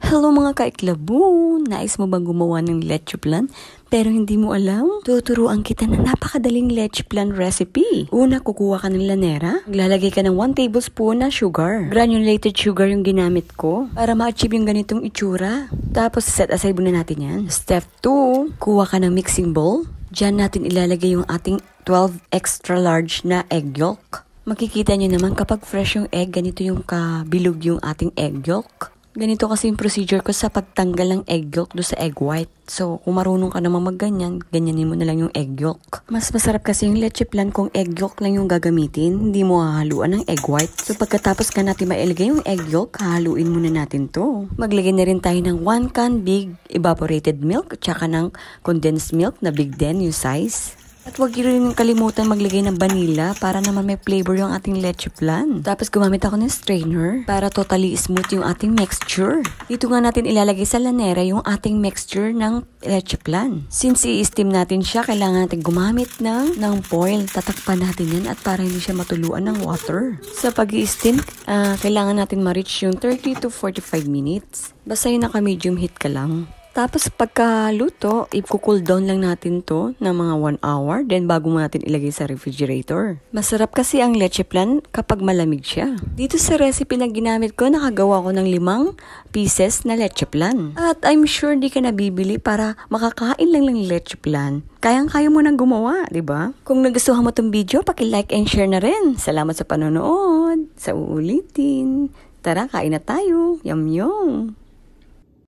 Hello mga kaiklabo! Nais mo bang gumawa ng leche plan pero hindi mo alam? Tuturuan kita ng napakadaling leche plan recipe. Una, kukuha ka ng lanera. Maglalagay ka ng 1 tablespoon na sugar. Granulated sugar yung ginamit ko para ma-achieve yung ganitong itsura. Tapos set aside muna natin yan. Step 2, kuha ka ng mixing bowl. Diyan natin ilalagay yung ating 12 extra large na egg yolk. Makikita nyo naman kapag fresh yung egg, ganito yung kabilog yung ating egg yolk. Ganito kasi yung procedure ko sa pagtanggal ng egg yolk do sa egg white. So, kung marunong ka naman magganyan, ganyanin mo na lang yung egg yolk. Mas masarap kasi yung leche plan kung egg yolk lang yung gagamitin, hindi mo hahaluan ng egg white. So, pagkatapos ka natin mailagay yung egg yolk, hahaluin muna natin to. Maglagay na rin tayo ng 1 can big evaporated milk, tsaka ng condensed milk na big din yung size. At huwag rin kalimutan maglagay ng vanilla para naman may flavor yung ating leche plan. Tapos gumamit ako ng strainer para totally smooth yung ating mixture. Dito nga natin ilalagay sa lanera yung ating mixture ng leche plan. Since i-steam natin siya, kailangan natin gumamit ng foil. Tatakpan natin yan at para hindi siya matuluan ng water. Sa pag-i-steam, kailangan natin ma-reach yung 30 to 45 minutes. Basta yung naka-medium heat ka lang. Tapos pagkaluto, i-cool down lang natin to ng mga 1 hour. Then bago mo natin ilagay sa refrigerator. Masarap kasi ang leche plan kapag malamig siya. Dito sa recipe na ginamit ko, nakagawa ko ng 5 pieces na leche plan. At I'm sure di ka nabibili para makakain lang ng leche plan. Kayang-kaya mo nang gumawa, di ba? Kung nagustuhan mo tong video, paki-like and share na rin. Salamat sa panonood. Sa uulitin. Tara, kain na tayo. Yum yum.